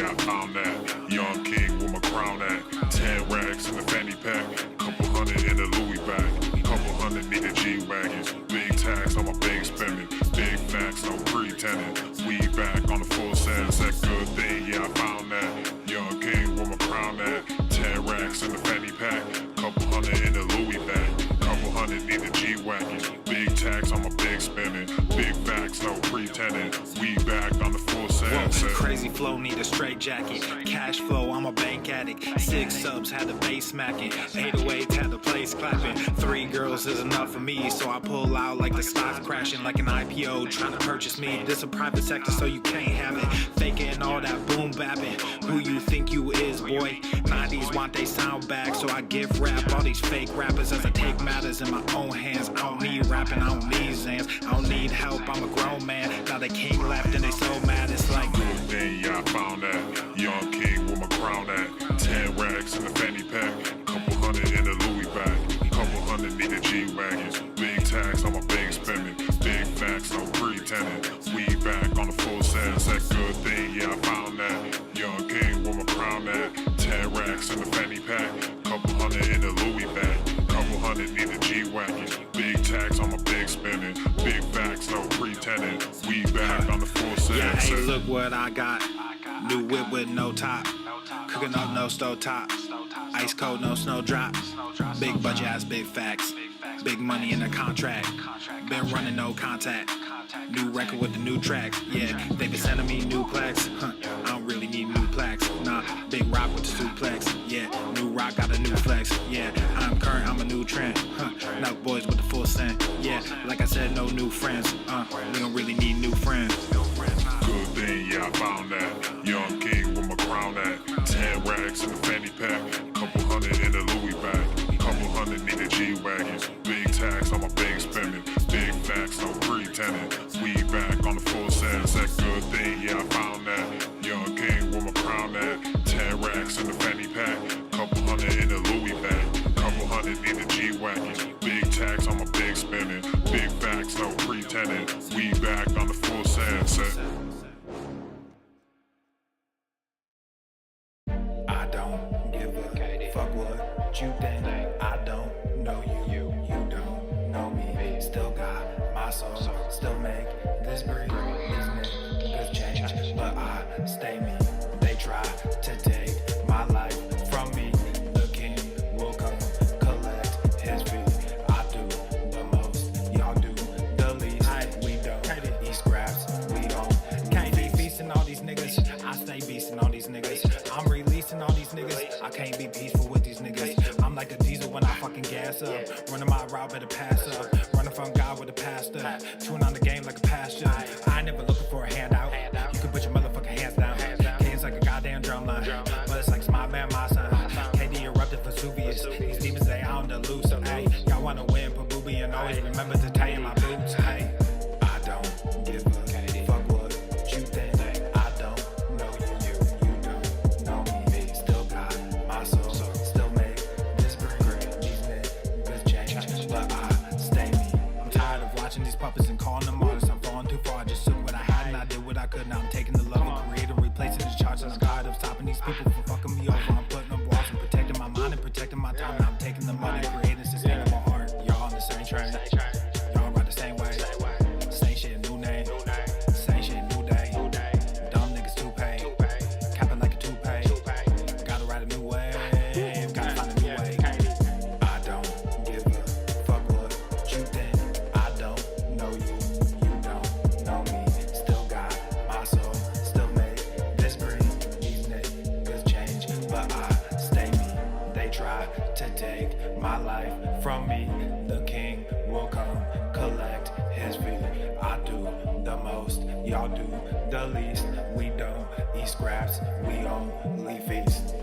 yeah, I found that. Young king with my crown at. 10 racks in the fanny pack. Couple hundred in the Louis bag. Couple hundred need a G-Wagons. Big tax on my big spending. Big facts, no pretending. We back on the full sentence. That good thing, yeah, I found that. Young king with my crown at. 10 racks in the fanny pack. Couple hundred in the Louis bag. Couple hundred need a G-Wagons. Big tax on my big spending. Big facts, no pretending. We back on the full sentence. Crazy flow, need a straight jacket. Cash flow, I'm a bank addict. 6 subs, had the bass smacking. 808s, had the place clapping. 3 girls is enough for me, so I pull out like the stocks crashing. Like an IPO, trying to purchase me. This a private sector, so you can't have it. Faking all that boom bapping. Who you think you is, boy? 90s want they sound back, so I give rap all these fake rappers as I take matters in my own hands. I don't need rapping, I don't need Zans. I don't need help, I'm a grown man. Now they king left and they so mad, it's like good thing, yeah, I found that. Young king with my crown at. 10 racks in the fanny pack. Couple hundred in the Louis bag. Couple hundred need a G-Wagons. Big tax on my big spending. Big facts, no pretending. We back on the full sentence. That good thing, yeah, I found that. Young king with my crown at. 10 racks in the fanny pack. Couple hundred in the Louis bag. Couple hundred need a G-Wagons. Big tax on my big spending. Big facts, no pretending. We back on the full sentence. yeah, hey, look what I got. New whip with no top. Cooking up no stove top. Ice cold, no snow drop. Big budget ass, big facts. Big money in the contract. Been running no contact. New record with the new tracks. Yeah, they been sending me new plaques. I don't really need new plaques. Nah, big rock with the suplex. Yeah, new rock got a new flex. Yeah, I'm current, I'm a new trend. Now boys with the full scent. Yeah, like I said, no new friends. We don't really need new friends. Good thing, yeah, I found that. Young king with my crown at. 10 racks in the fanny pack. Couple hundred in the Louis bag. Couple hundred need a G-Wagons. Big tax on my big spending. Big facts, no pretending. We back on the full sentence. That good thing, yeah, I found that. Young king with my crown at. 10 racks in the fanny pack. Couple hundred in the Louis bag. Couple hundred need a G-Wagons. Big tax on my big spending. Big facts, no pretending. We back on the full sentence. I don't give a fuck what you think. I don't know you, you don't know me. Still got my soul, still make this breathe. These niggas change, but I stay me. They try to take my life from me. The king will come collect his fee. I do the most, y'all do the least. We don't eat scraps, we don't. Can't be feasting all these niggas. I stay beasting all these niggas. I'm releasing all these niggas. I can't be peaceful with these niggas. I'm like a diesel when I fucking gas up. Running my route, better pass up. Running from God with a pastor. Chewing on the game like a pasture. I ain't never looking for a handout. You can put your motherfucking hands down. It's like a goddamn drum line. But it's like my man, my son. KD erupted Vesuvius. These demons, they on the loose. So, hey, y'all wanna win, put booby and always remember to tie in my boots. Hey, I don't give a fuck what you think. I don't know you, you don't know me. Still got my soul, still make this breathe. These niggas change, but I stay me. I'm tired of watching these puppets and calling them artists. I'm falling too far. I just took what I had and I did what I could. Now I'm taking the love and creating, replacing the charge. I'm tired of stopping these people from fucking me over. I'm putting up walls and protecting my mind and protecting my time. Now I'm taking the money, creating sustainable art. Y'all on the same train. Y'all ride the same way. Same shit, new name. Same shit, new day. Dumb niggas too paid. Capping like a toupee. Gotta ride a new wave. Gotta find a new way. I don't give a fuck what you think. I don't know you. You don't know me. Still got my soul. Still make this breathe. These niggas change, but I stay me. They try to take my life from me. The king will come collect his fee. I do the most, y'all do the least. We don't eat scraps, we only feast.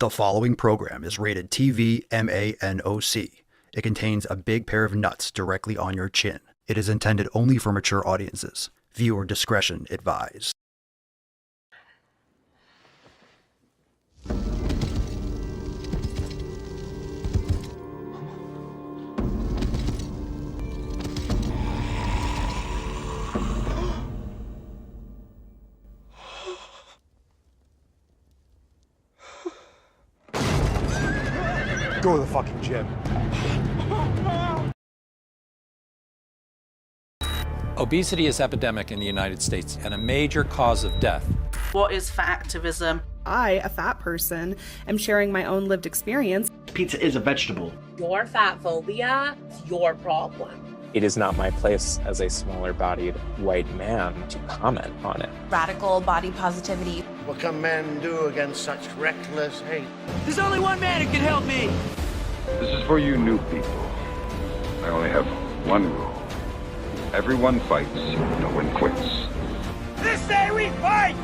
The following program is rated TV MANOC. It contains a big pair of nuts directly on your chin. It is intended only for mature audiences. Viewer discretion advised. Go to the fucking gym. Obesity is epidemic in the United States and a major cause of death. What is fat activism? I, a fat person, am sharing my own lived experience. Pizza is a vegetable. Your fat phobia is your problem. It is not my place as a smaller-bodied white man to comment on it. Radical body positivity. What can men do against such reckless hate? There's only one man who can help me. This is for you new people. I only have one rule. Everyone fights, no one quits. This day we fight!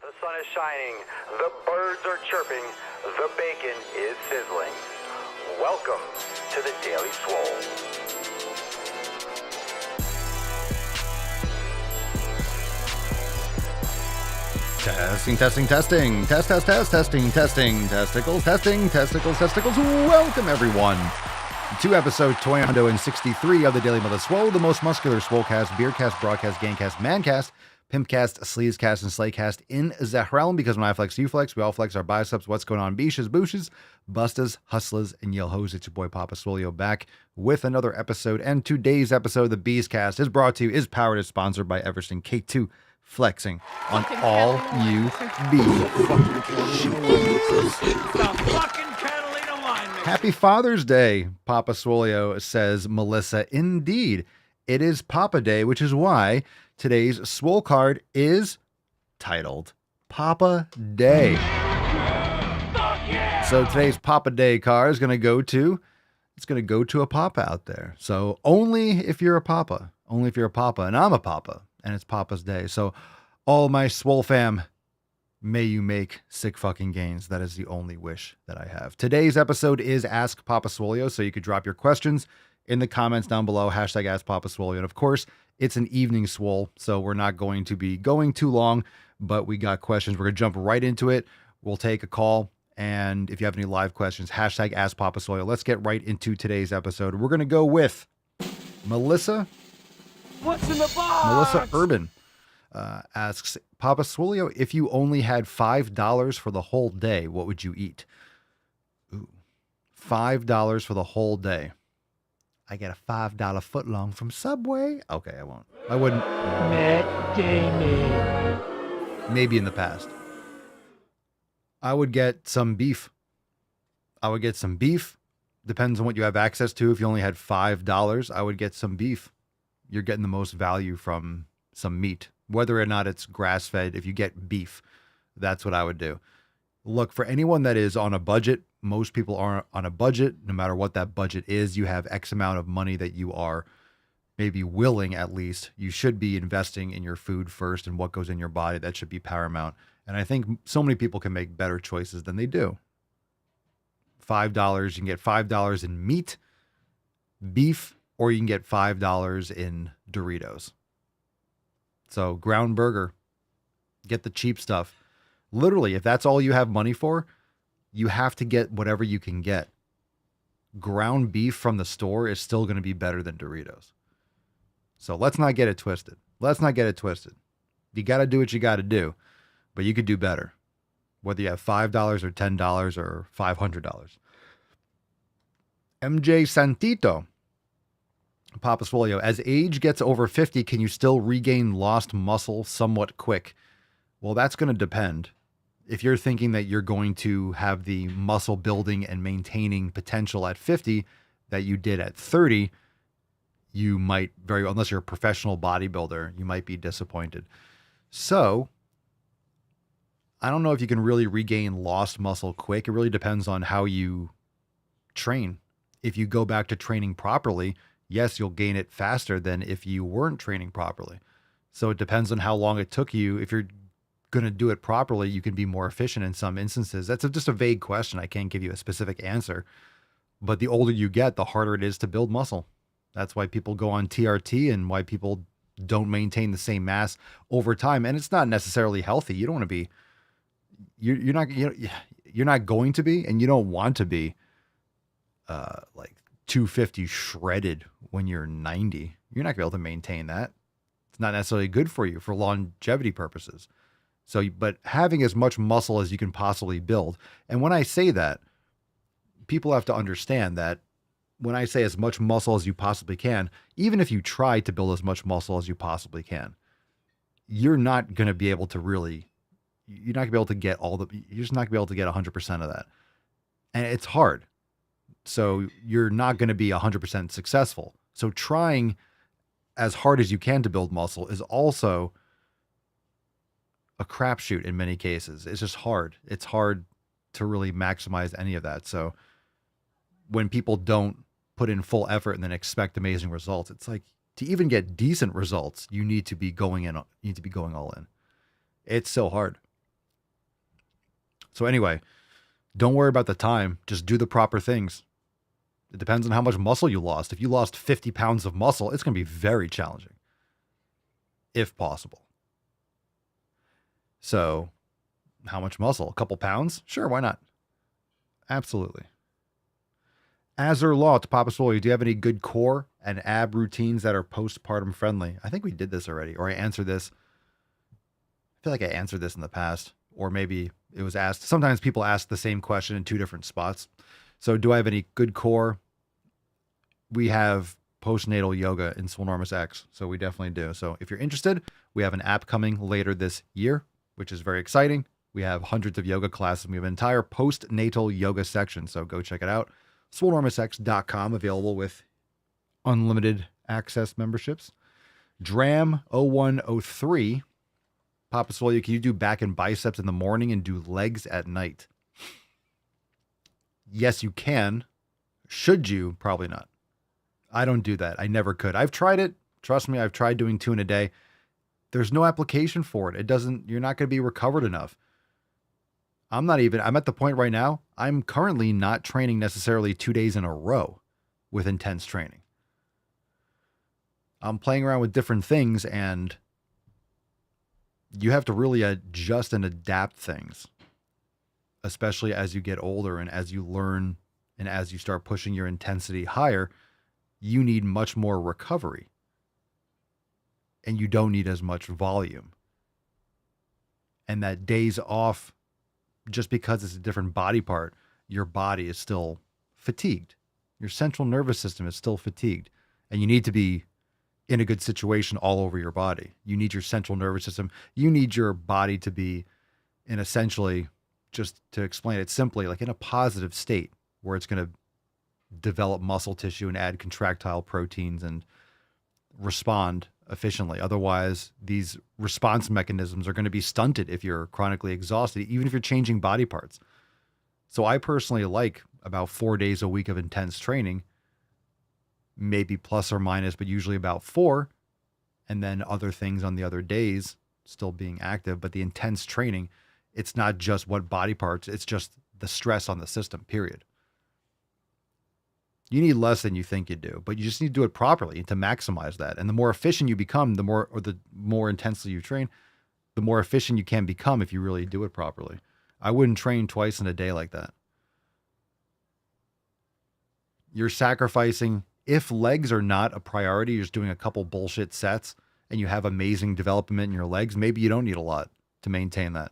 The sun is shining, the birds are chirping, the bacon is sizzling. Welcome to the Daily Swole. Testing. Testicles. Welcome, everyone, to episode 263 of the Daily Swole, the most muscular swolecast, beercast, broadcast, gangcast, mancast, pimpcast, sleazecast, and slaycast in the realm, because when I flex, you flex, we all flex our biceps. What's going on, beaches, booshes, bustas, hustlers, and yell hoes? It's your boy Papa Swolio back with another episode, and today's episode of the Beescast is brought to you, is powered, is sponsored by Everston K2 Flexing on all you bees. Happy Father's Day, Papa Swolio, says Melissa. Indeed, it is Papa Day, which is why today's Swole card is titled Papa Day. So today's Papa Day card is going to go to, a papa out there. So only if you're a papa, and I'm a papa, and it's Papa's Day. So all my Swole fam, may you make sick fucking gains. That is the only wish that I have. Today's episode is Ask Papa Swolio, so you could drop your questions in the comments down below, hashtag Ask Papa Swolio. And of course, it's an evening swole, so we're not going to be going too long, but we got questions. We're going to jump right into it. We'll take a call, and if you have any live questions, hashtag Ask Papa Swolio. Let's get right into today's episode. We're going to go with Melissa. What's in the box? Melissa Urban asks, Papa Swolio, if you only had $5 for the whole day, what would you eat? Ooh, $5 for the whole day. I get a $5 footlong from Subway. Okay, I won't. I wouldn't. Matt Damon. Maybe in the past. I would get some beef. Depends on what you have access to. If you only had $5, I would get some beef. You're getting the most value from some meat, whether or not it's grass-fed. If you get beef, that's what I would do. Look, for anyone that is on a budget, most people are on a budget. No matter what that budget is, you have X amount of money that you are maybe willing, at least. You should be investing in your food first and what goes in your body. That should be paramount. And I think so many people can make better choices than they do. $5, you can get $5 in meat, beef, or you can get $5 in Doritos. So ground burger, get the cheap stuff. Literally, if that's all you have money for, you have to get whatever you can get. Ground beef from the store is still going to be better than Doritos. So let's not get it twisted. You got to do what you got to do, but you could do better. Whether you have $5 or $10 or $500. MJ Santito. Papa Swolio, as age gets over 50, can you still regain lost muscle somewhat quick? Well, that's going to depend. If you're thinking that you're going to have the muscle building and maintaining potential at 50 that you did at 30, you might unless you're a professional bodybuilder, you might be disappointed. So I don't know if you can really regain lost muscle quick. It really depends on how you train. If you go back to training properly, yes, you'll gain it faster than if you weren't training properly. So it depends on how long it took you. If you're going to do it properly, you can be more efficient in some instances. That's just a vague question. I can't give you a specific answer. But the older you get, the harder it is to build muscle. That's why people go on TRT and why people don't maintain the same mass over time. And it's not necessarily healthy. You don't want to be, you're not going to be, and you don't want to be like 250 shredded when you're 90. You're not gonna be able to maintain that. It's not necessarily good for you for longevity purposes. So, but having as much muscle as you can possibly build. And when I say that, people have to understand that when I say as much muscle as you possibly can, even if you try to build as much muscle as you possibly can, you're not going to be able to really, you're not going to be able to get you're just not going to be able to get 100% of that. And it's hard. So you're not going to be 100% successful. So trying as hard as you can to build muscle is also a crapshoot in many cases. It's just hard. It's hard to really maximize any of that. So when people don't put in full effort and then expect amazing results, it's like, to even get decent results, you need to be going all in. It's so hard. So anyway, don't worry about the time. Just do the proper things. It depends on how much muscle you lost. If you lost 50 pounds of muscle, it's going to be very challenging, if possible. So how much muscle? A couple pounds? Sure, why not? Absolutely. Azur Law to Papa Swolio, do you have any good core and ab routines that are postpartum friendly? I think we did this already, or I answered this. I feel like I answered this in the past, or maybe it was asked. Sometimes people ask the same question in two different spots. So do I have any good core? We have postnatal yoga in Swolenormous X, so we definitely do. So if you're interested, we have an app coming later this year, which is very exciting. We have hundreds of yoga classes, and we have an entire postnatal yoga section, so go check it out. Swolenormousx.com, available with unlimited access memberships. Dram0103, Papa Swolio, can you do back and biceps in the morning and do legs at night? Yes, you can. Should you? Probably not. I don't do that. I never could. I've tried it. Trust me, I've tried doing 2 in a day. There's no application for it. You're not going to be recovered enough. I'm at the point right now, I'm currently not training necessarily 2 days in a row with intense training. I'm playing around with different things, and you have to really adjust and adapt things, especially as you get older and as you learn and as you start pushing your intensity higher. You need much more recovery, and you don't need as much volume. And that days off, just because it's a different body part, your body is still fatigued. Your central nervous system is still fatigued, and you need to be in a good situation all over your body. You need your central nervous system. You need your body to be in, essentially, just to explain it simply, like in a positive state where it's going to develop muscle tissue and add contractile proteins and respond efficiently. Otherwise, these response mechanisms are going to be stunted if you're chronically exhausted, even if you're changing body parts. So I personally like about 4 days a week of intense training, maybe plus or minus, but usually about 4, and then other things on the other days still being active. But the intense training, it's not just what body parts, it's just the stress on the system, period. You need less than you think you do, but you just need to do it properly to maximize that. And the more efficient you become, the more intensely you train, the more efficient you can become if you really do it properly. I wouldn't train twice in a day like that. You're sacrificing, if legs are not a priority, you're just doing a couple bullshit sets and you have amazing development in your legs, maybe you don't need a lot to maintain that.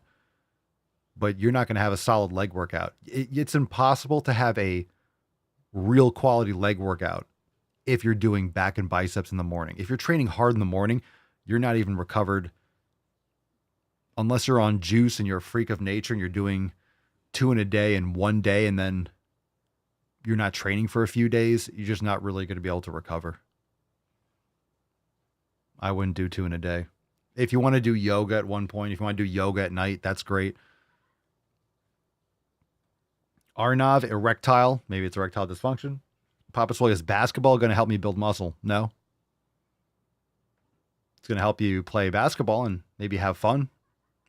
But you're not going to have a solid leg workout. It's impossible to have a real quality leg workout if you're doing back and biceps in the morning. If you're training hard in the morning, you're not even recovered unless you're on juice and you're a freak of nature and you're doing 2 in a day in 1 day and then you're not training for a few days. You're just not really going to be able to recover. I wouldn't do 2 in a day. If you want to do yoga at one point, if you want to do yoga at night, that's great. Arnav, erectile. Maybe it's erectile dysfunction. Papa Swolio, is basketball going to help me build muscle? No. It's going to help you play basketball and maybe have fun,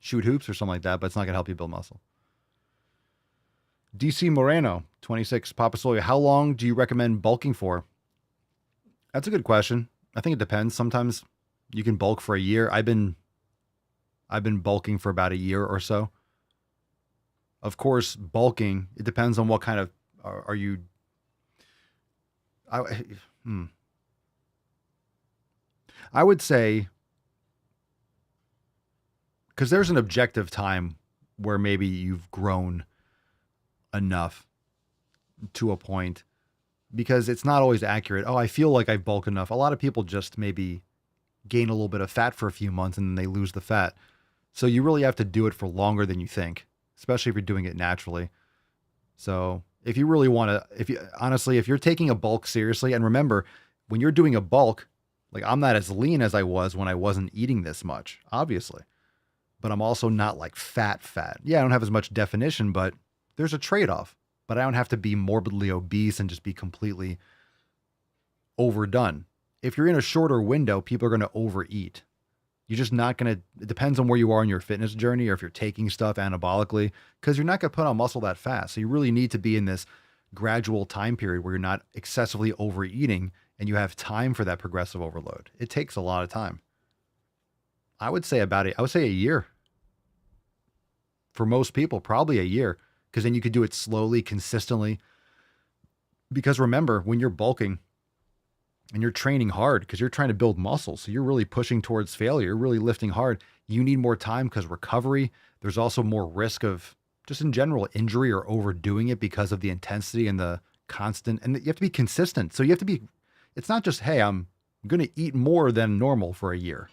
shoot hoops or something like that, but it's not going to help you build muscle. DC Moreno, 26. Papa Swolio, how long do you recommend bulking for? That's a good question. I think it depends. Sometimes you can bulk for a year. I've been bulking for about a year or so. Of course, bulking, it depends on what kind of, are you, I would say, because there's an objective time where maybe you've grown enough to a point, because it's not always accurate. Oh, I feel like I bulk enough. A lot of people just maybe gain a little bit of fat for a few months and then they lose the fat. So you really have to do it for longer than you think, especially if you're doing it naturally. So if you really want to, if you're taking a bulk seriously, and remember, when you're doing a bulk, like I'm not as lean as I was when I wasn't eating this much, obviously, but I'm also not like fat. Yeah, I don't have as much definition, but there's a trade-off. But I don't have to be morbidly obese and just be completely overdone. If you're in a shorter window, people are going to overeat. You're just not going to, it depends on where you are in your fitness journey or if you're taking stuff anabolically, because you're not going to put on muscle that fast. So you really need to be in this gradual time period where you're not excessively overeating and you have time for that progressive overload. It takes a lot of time. I would say a year. For most people, probably a year, because then you could do it slowly, consistently. Because remember, when you're bulking and you're training hard, because you're trying to build muscle, so you're really pushing towards failure, you're really lifting hard, you need more time because recovery, there's also more risk of just in general injury or overdoing it because of the intensity and the constant, and you have to be consistent. So you have to be, it's not just, hey, I'm going to eat more than normal for a year.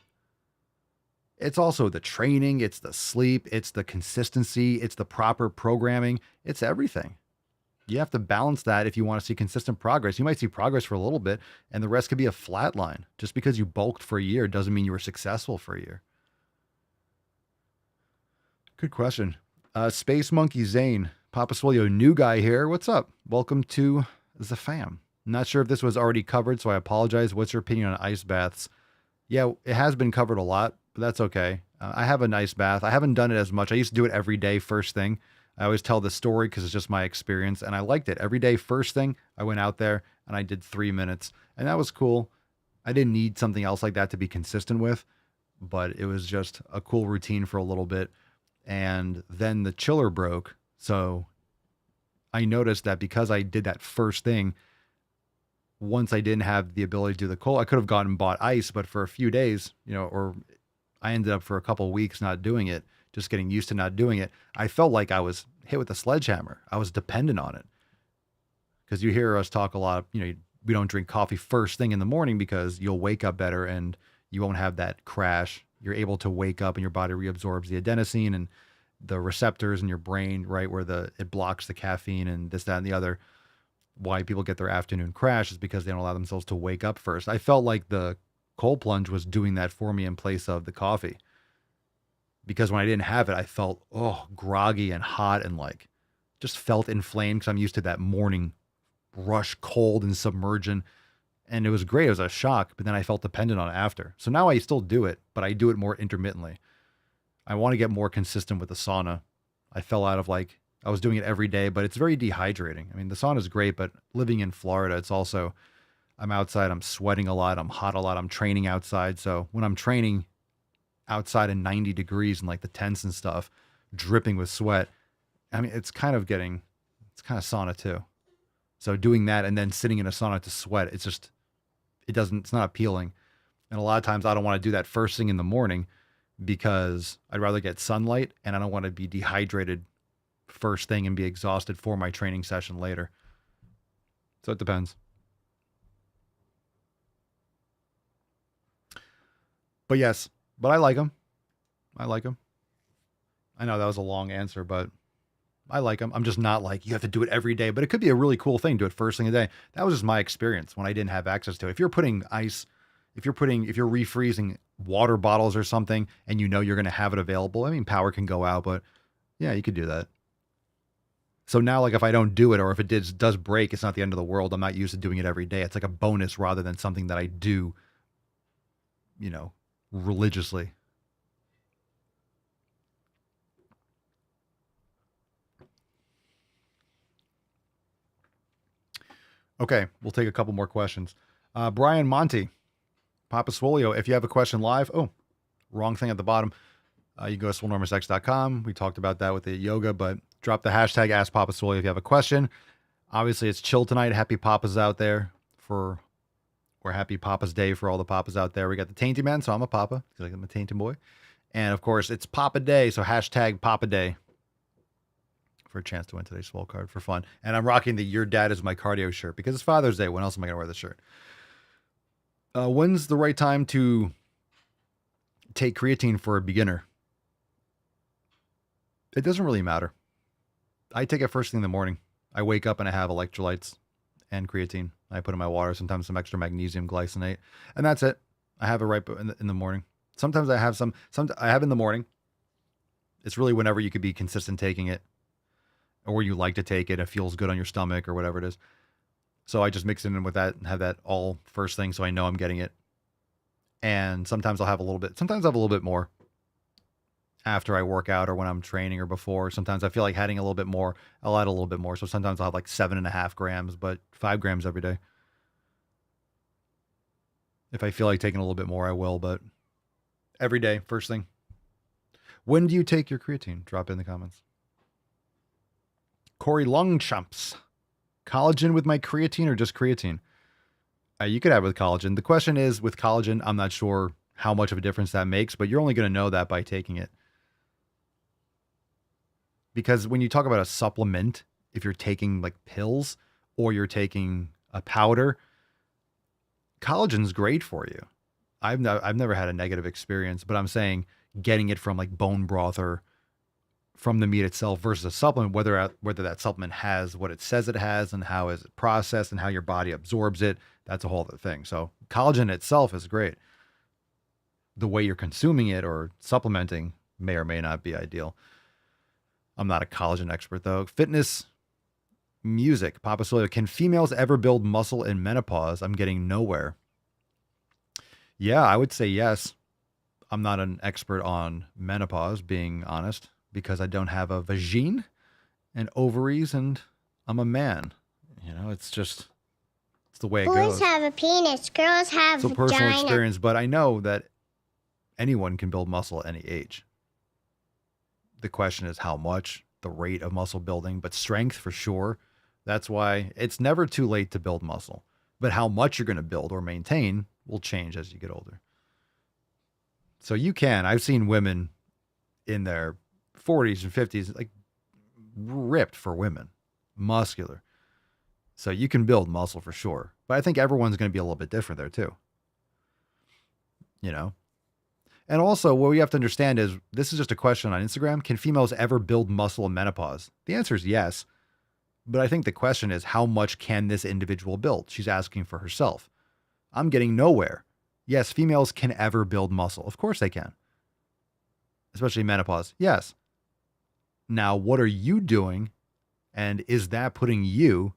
It's also the training, it's the sleep, it's the consistency, it's the proper programming, it's everything. You have to balance that if you want to see consistent progress. You might see progress for a little bit and the rest could be a flat line. Just because you bulked for a year doesn't mean you were successful for a year. Good question. Space Monkey Zane, Papa Swolio, new guy here. What's up? Welcome to the fam. I'm not sure if this was already covered, so I apologize. What's your opinion on ice baths? Yeah, it has been covered a lot, but that's okay. I have a nice bath. I haven't done it as much. I used to do it every day, first thing. I always tell the story because it's just my experience, and I liked it. Every day, first thing, I went out there and I did 3 minutes, and that was cool. I didn't need something else like that to be consistent with, but it was just a cool routine for a little bit. And then the chiller broke, so I noticed that because I did that first thing, once I didn't have the ability to do the cold, I could have gone and bought ice, but for a few days, or I ended up for a couple of weeks not doing it, just getting used to not doing it. I felt like I was hit with a sledgehammer. I was dependent on it. Because you hear us talk a lot, we don't drink coffee first thing in the morning because you'll wake up better and you won't have that crash. You're able to wake up and your body reabsorbs the adenosine and the receptors in your brain, right, where it blocks the caffeine and this, that, and the other. Why people get their afternoon crash is because they don't allow themselves to wake up first. I felt like the cold plunge was doing that for me in place of the coffee. Because when I didn't have it, I felt, groggy and hot and just felt inflamed because I'm used to that morning rush, cold and submergent. And it was great. It was a shock, but then I felt dependent on it after. So now I still do it, but I do it more intermittently. I want to get more consistent with the sauna. I fell out of I was doing it every day, but it's very dehydrating. I mean, the sauna is great, but living in Florida, it's also, I'm outside, I'm sweating a lot, I'm hot a lot, I'm training outside. So when I'm training outside in 90 degrees and the tents and stuff, dripping with sweat, I mean, it's kind of sauna too. So doing that and then sitting in a sauna to sweat, it's not appealing. And a lot of times I don't want to do that first thing in the morning because I'd rather get sunlight and I don't want to be dehydrated first thing and be exhausted for my training session later. So it depends. But yes, I like them. I know that was a long answer, but I like them. I'm just not you have to do it every day, but it could be a really cool thing. Do it first thing of the day. That was just my experience when I didn't have access to it. If you're putting ice, if you're refreezing water bottles or something and you're going to have it available, I mean, power can go out, but yeah, you could do that. So now, like, if I don't do it, or if it does break, it's not the end of the world. I'm not used to doing it every day. It's like a bonus rather than something that I do, religiously. Okay, we'll take a couple more questions. Brian Monty, Papa Swolio, if you have a question live, wrong thing at the bottom. You can go to swolenormousx.com. We talked about that with the yoga, but drop the hashtag Ask Papa Swolio if you have a question. Obviously, it's chill tonight. Happy Papa's out there or Happy Papa's Day for all the Papas out there. We got the Tainty Man, so I'm a Papa because I'm a Tainty boy. And of course, it's Papa Day, so hashtag Papa Day for a chance to win today's Swole card for fun. And I'm rocking the Your Dad is My Cardio shirt because it's Father's Day. When else am I going to wear the shirt? When's the right time to take creatine for a beginner? It doesn't really matter. I take it first thing in the morning. I wake up and I have electrolytes and creatine. I put in my water, sometimes some extra magnesium glycinate, and that's it. I have it right in the morning. Sometimes I have I have in the morning. It's really whenever you could be consistent taking it, or you like to take it. It feels good on your stomach or whatever it is. So I just mix it in with that and have that all first thing, so I know I'm getting it. And sometimes I'll have a little bit. Sometimes I have a little bit more after I work out or when I'm training or before. Sometimes I feel like adding a little bit more. I'll add a little bit more. So sometimes I'll have like 7.5 grams, but 5 grams every day. If I feel like taking a little bit more, I will, but every day, first thing. When do you take your creatine? Drop it in the comments. Corey Longchamps. Collagen with my creatine or just creatine? You could have it with collagen. The question is, with collagen, I'm not sure how much of a difference that makes, but you're only going to know that by taking it. Because when you talk about a supplement, if you're taking like pills or you're taking a powder, collagen's great for you. I've never had a negative experience, but I'm saying getting it from like bone broth or from the meat itself versus a supplement, whether that supplement has what it says it has and how is it processed and how your body absorbs it, that's a whole other thing. So collagen itself is great. The way you're consuming it or supplementing may or may not be ideal. I'm not a collagen expert though. Fitness music. Papa Swolio, can females ever build muscle in menopause? I'm getting nowhere. Yeah, I would say yes. I'm not an expert on menopause, being honest, because I don't have a vagine and ovaries and I'm a man. It's the way it goes. Boys have a penis, girls have It's a personal experience, but I know that anyone can build muscle at any age. The question is how much, the rate of muscle building, but strength for sure. That's why it's never too late to build muscle. But how much you're going to build or maintain will change as you get older. So you can. I've seen women in their 40s and 50s, like ripped for women, muscular. So you can build muscle for sure. But I think everyone's going to be a little bit different there too. And also, what we have to understand is, this is just a question on Instagram. Can females ever build muscle in menopause? The answer is yes. But I think the question is, how much can this individual build? She's asking for herself. I'm getting nowhere. Yes, females can ever build muscle. Of course they can. Especially menopause. Yes. Now, what are you doing? And is that putting you,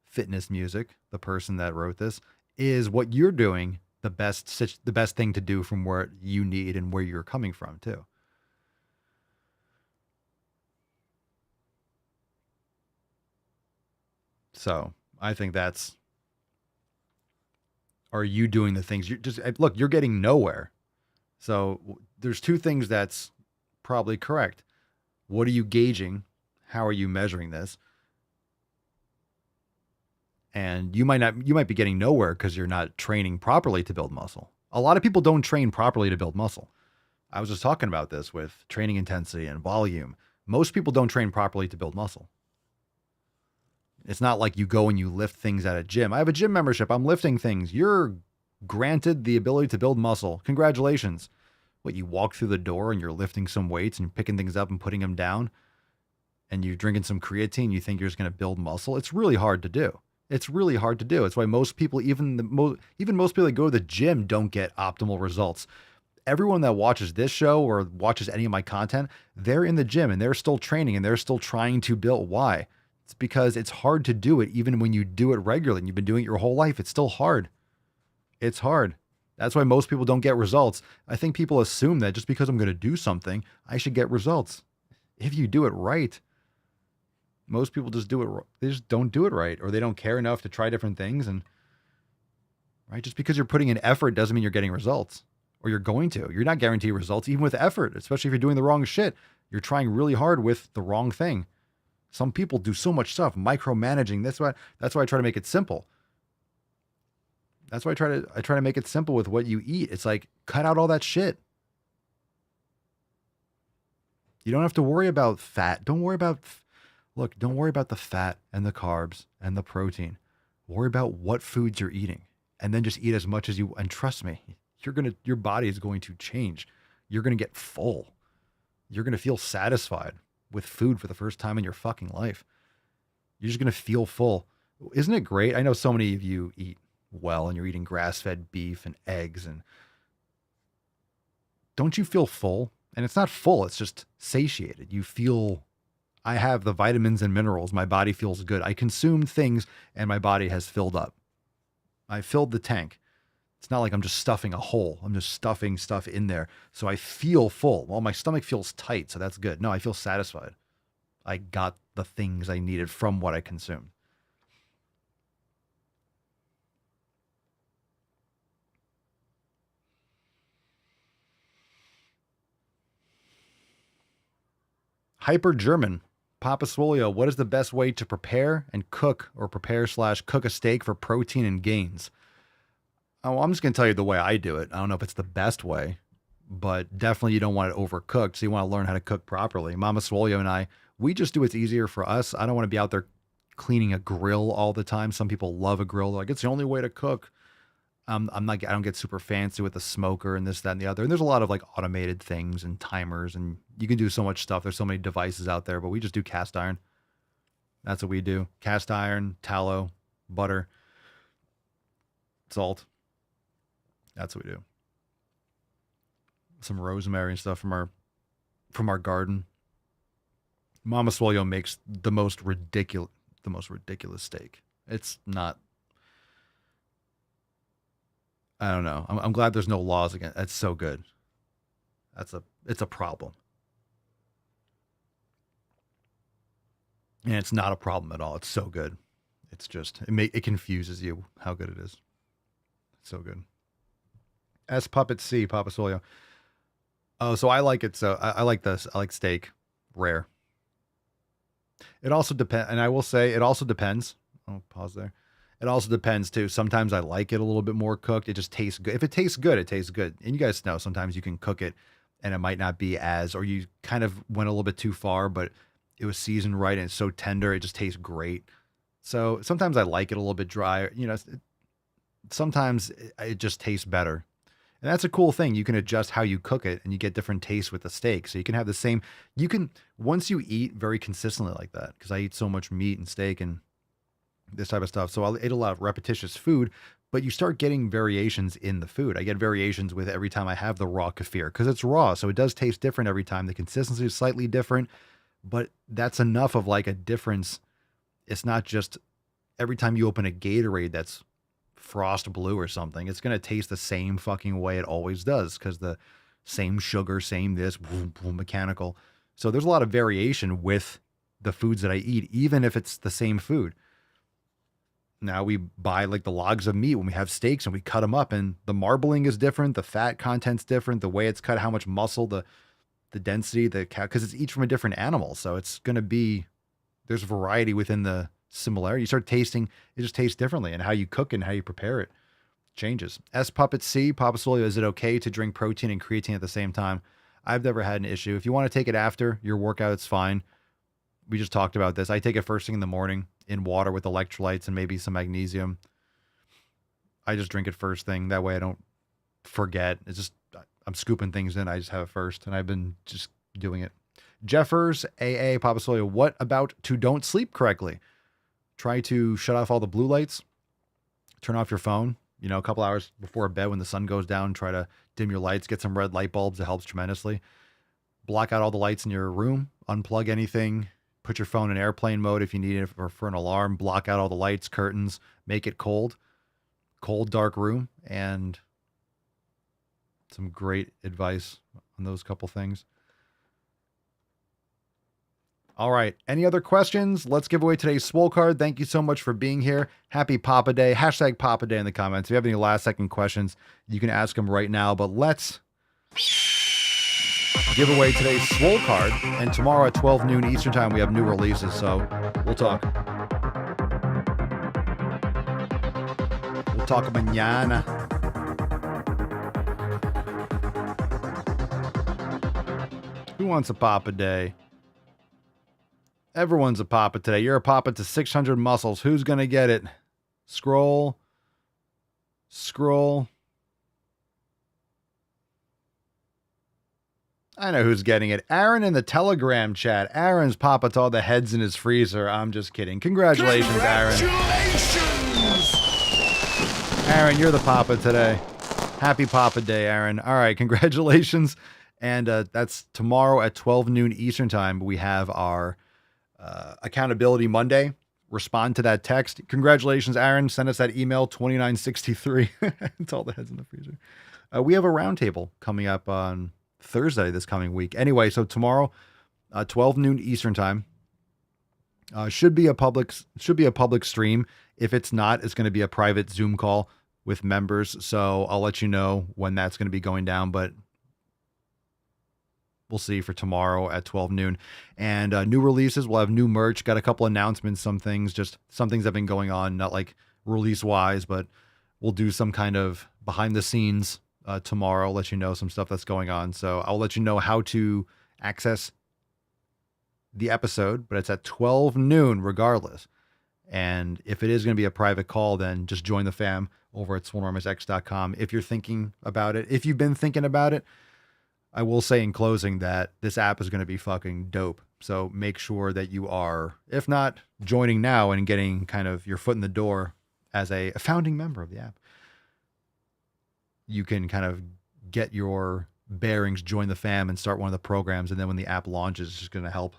Fitness Music, the person that wrote this, is what you're doing the best thing to do from where you need and where you're coming from too. So I think are you doing the things you're getting nowhere. So there's two things that's probably correct. What are you gauging? How are you measuring this? And you might be getting nowhere because you're not training properly to build muscle. A lot of people don't train properly to build muscle. I was just talking about this with training intensity and volume. Most people don't train properly to build muscle. It's not like you go and you lift things at a gym. I have a gym membership. I'm lifting things. You're granted the ability to build muscle. Congratulations. What, you walk through the door and you're lifting some weights and picking things up and putting them down and you're drinking some creatine, you think you're just going to build muscle? It's really hard to do. It's really hard to do. It's why most people, even most people that go to the gym, don't get optimal results. Everyone that watches this show or watches any of my content, they're in the gym and they're still training and they're still trying to build. Why? It's because it's hard to do it even when you do it regularly and you've been doing it your whole life. It's still hard. It's hard. That's why most people don't get results. I think people assume that just because I'm going to do something, I should get results. If you do it right, most people just do it. They just don't do it right, or they don't care enough to try different things. And right, just because you're putting in effort doesn't mean you're getting results, or you're going to. You're not guaranteed results even with effort, especially if you're doing the wrong shit. You're trying really hard with the wrong thing. Some people do so much stuff, micromanaging. That's why I try to make it simple. That's why I try to make it simple with what you eat. It's like, cut out all that shit. You don't have to worry about fat. Don't worry about the fat and the carbs and the protein. Worry about what foods you're eating, and then just eat as much as you, and trust me, your body is going to change. You're going to get full. You're going to feel satisfied with food for the first time in your fucking life. You're just going to feel full. Isn't it great? I know so many of you eat well and you're eating grass-fed beef and eggs, and don't you feel full? And it's not full, it's just satiated. You feel, I have the vitamins and minerals. My body feels good. I consumed things and my body has filled up. I filled the tank. It's not like I'm just stuffing a hole. I'm just stuffing stuff in there. So I feel full. Well, my stomach feels tight, so that's good. No, I feel satisfied. I got the things I needed from what I consumed. Hyper German. Papa Swolio, what is the best way to prepare and cook, or prepare/cook a steak for protein and gains? Oh, I'm just going to tell you the way I do it. I don't know if it's the best way, but definitely you don't want it overcooked. So you want to learn how to cook properly. Mama Swolio and I, we just do what's easier for us. I don't want to be out there cleaning a grill all the time. Some people love a grill. They're like, it's the only way to cook. I don't get super fancy with a smoker and this, that, and the other. And there's a lot of like automated things and timers, and you can do so much stuff. There's so many devices out there, but we just do cast iron. That's what we do. Cast iron, tallow, butter, salt. That's what we do. Some rosemary and stuff from our garden. Mama Swolio makes the most ridiculous steak. It's not, I don't know. I'm glad there's no laws against. That's so good. It's a problem. And it's not a problem at all. It's so good. It's just, it confuses you how good it is. It's so good. S Puppet C, Papa Swolio. Oh, so I like it. So I like this. I like steak rare. It also depends. And I will say it also depends. Oh, pause there. It also depends too. Sometimes I like it a little bit more cooked. It just tastes good. If it tastes good, it tastes good. And you guys know sometimes you can cook it and it might not be as, or you kind of went a little bit too far, but it was seasoned right and it's so tender, it just tastes great. So sometimes I like it a little bit dry. You know, sometimes it just tastes better. And that's a cool thing. You can adjust how you cook it and you get different tastes with the steak. So you can have the same, once you eat very consistently like that, because I eat so much meat and steak and this type of stuff. So I'll eat a lot of repetitious food, but you start getting variations in the food. I get variations with every time I have the raw kefir because it's raw. So it does taste different every time. The consistency is slightly different, but that's enough of like a difference. It's not just every time you open a Gatorade that's Frost Blue or something, it's going to taste the same fucking way it always does because the same sugar, same this, boom, boom, mechanical. So there's a lot of variation with the foods that I eat, even if it's the same food. Now we buy like the logs of meat when we have steaks and we cut them up, and the marbling is different. The fat content's different. The way it's cut, how much muscle, the density, because it's each from a different animal. So it's going to be, there's variety within the similarity. You start tasting, it just tastes differently, and how you cook and how you prepare it changes. S Puppet C, Papa Swolio, is it okay to drink protein and creatine at the same time? I've never had an issue. If you want to take it after your workout, it's fine. We just talked about this. I take it first thing in the morning in water with electrolytes and maybe some magnesium. I just drink it first thing. That way I don't forget. It's just, I'm scooping things in. I just have it first, and I've been just doing it. Jeffers, AA, Papa Swolio, what about to don't sleep correctly? Try to shut off all the blue lights. Turn off your phone, a couple hours before bed when the sun goes down. Try to dim your lights. Get some red light bulbs. It helps tremendously. Block out all the lights in your room. Unplug anything. Put your phone in airplane mode if you need it for an alarm. Block out all the lights, curtains, make it cold, dark room, and some great advice on those couple things. All right. Any other questions? Let's give away today's Swole card. Thank you so much for being here. Happy Papa Day. Hashtag Papa Day in the comments. If you have any last second questions, you can ask them right now. But let's give away today's Swole card. And tomorrow at 12 noon Eastern time, we have new releases. So we'll talk. We'll talk mañana. Who wants a Papa Day? Everyone's a Papa today. You're a Papa to 600 muscles. Who's going to get it? Scroll. I know who's getting it. Aaron in the Telegram chat. Aaron's Papa to all the heads in his freezer. I'm just kidding. Congratulations, Aaron. Aaron, you're the Papa today. Happy Papa Day, Aaron. All right, congratulations. And that's tomorrow at 12 noon Eastern time. We have our Accountability Monday. Respond to that text. Congratulations, Aaron. Send us that email, 2963. It's all the heads in the freezer. We have a roundtable coming up on Thursday this coming week. Anyway, so tomorrow, 12 noon Eastern time. Should be a public stream. If it's not, it's going to be a private Zoom call with members. So I'll let you know when that's going to be going down, but we'll see for tomorrow at 12 noon. And new releases, we'll have new merch, got a couple announcements, some things have been going on, not like release wise, but we'll do some kind of behind the scenes tomorrow, let you know some stuff that's going on. So I'll let you know how to access the episode, but it's at 12 noon regardless. And if it is going to be a private call, then just join the fam over at swolenormousx.com. If you're thinking about it, if you've been thinking about it, I will say in closing that this app is going to be fucking dope. So make sure that you are, if not joining now and getting kind of your foot in the door as a founding member of the app, you can kind of get your bearings, join the fam, and start one of the programs. And then when the app launches, it's just going to help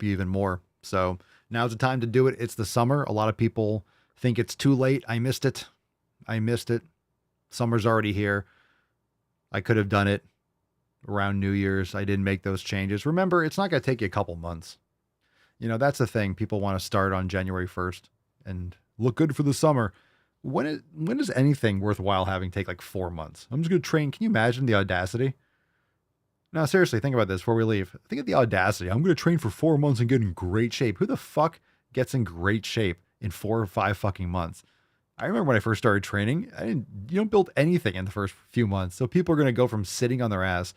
you even more. So now's the time to do it. It's the summer. A lot of people think it's too late. I missed it. Summer's already here. I could have done it around New Year's. I didn't make those changes. Remember, it's not going to take you a couple months. You know, that's the thing. People want to start on January 1st and look good for the summer. When does anything worthwhile having take like 4 months? I'm just going to train. Can you imagine the audacity? No, seriously, think about this before we leave. Think of the audacity. I'm going to train for 4 months and get in great shape. Who the fuck gets in great shape in 4 or 5 fucking months? I remember when I first started training, you don't build anything in the first few months. So people are going to go from sitting on their ass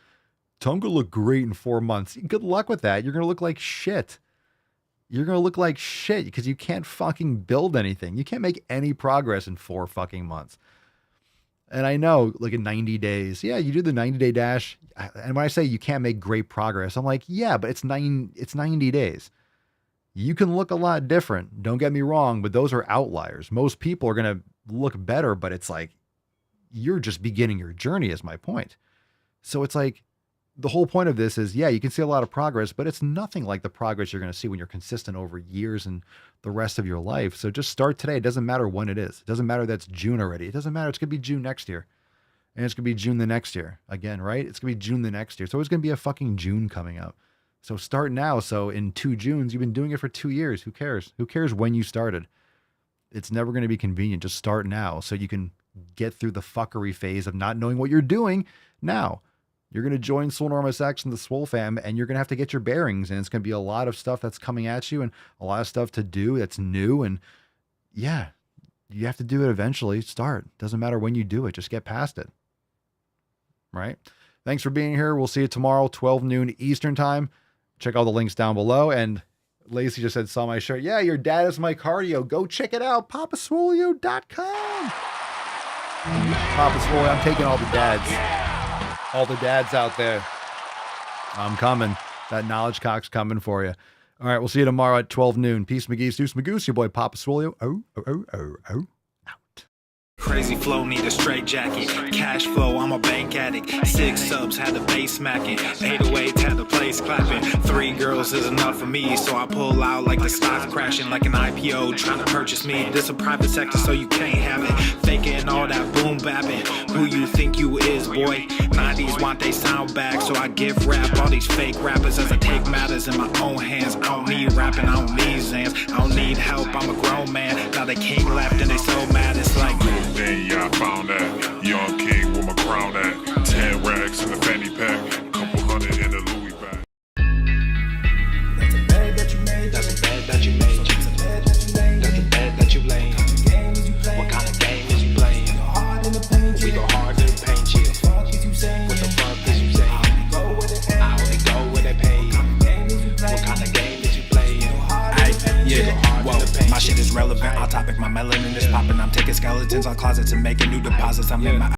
to I'm going to look great in 4 months. Good luck with that. You're going to look like shit. You're going to look like shit because you can't fucking build anything. You can't make any progress in 4 fucking months. And I know, like in 90 days, yeah, you do the 90-day dash. And when I say you can't make great progress, I'm like, yeah, but it's 90 days. You can look a lot different. Don't get me wrong, but those are outliers. Most people are going to look better, but it's like, you're just beginning your journey is my point. So it's like, the whole point of this is, yeah, you can see a lot of progress, but it's nothing like the progress you're going to see when you're consistent over years and the rest of your life. So just start today. It doesn't matter when it is. It doesn't matter that's June already. It doesn't matter. It's going to be June next year. And it's going to be June the next year again, right? It's going to be June the next year. So it's going to be a fucking June coming up. So start now. So in 2 Junes, you've been doing it for 2 years. Who cares? Who cares when you started? It's never going to be convenient. Just start now so you can get through the fuckery phase of not knowing what you're doing now. You're going to join Swolenormous X and the Swole fam, and you're going to have to get your bearings. And it's going to be a lot of stuff that's coming at you and a lot of stuff to do that's new. And yeah, you have to do it eventually. Start. Doesn't matter when you do it. Just get past it. Right? Thanks for being here. We'll see you tomorrow, 12 noon Eastern time. Check all the links down below. And Lacey just said, saw my shirt. Yeah, your dad is my cardio. Go check it out. PapaSwolio.com. Papa Swolio, I'm taking all the dads. All the dads out there. I'm coming. That knowledge cock's coming for you. All right, we'll see you tomorrow at 12 noon. Peace, McGee's, Deuce, Magoose, your boy Papa Swolio. Oh. Crazy flow, need a straight jacket. Cash flow, I'm a bank addict. 6 subs, had the bass smacking. 808s, had the place clapping. 3 girls is enough for me, so I pull out like the stock crashing. Like an IPO trying to purchase me. This a private sector, so you can't have it. Faking all that boom bapping. Who you think you is, boy? 90s want they sound back, so I give rap all these fake rappers as I take matters in my own hands. I don't need rapping, I don't need Zans. I don't need help, I'm a grown man. Now they king left and they so mad, it's like Then yeah, I found that young king with my crown at 10 racks in the fanny pack, couple hundred in the Louis bag. that's a bed that you made. That's a bed that you made. That's a bed that you made. That's a bed that you laid. What kind of game is you playing? We go hard in the paint, yeah. What the fuck is you saying? I only go where they pay. What kind of game is you playing? Yeah, whoa, my shit is relevant. Our topic, my melanin is popping. I'm taking skeletons on closets and making new deposits. I'm in my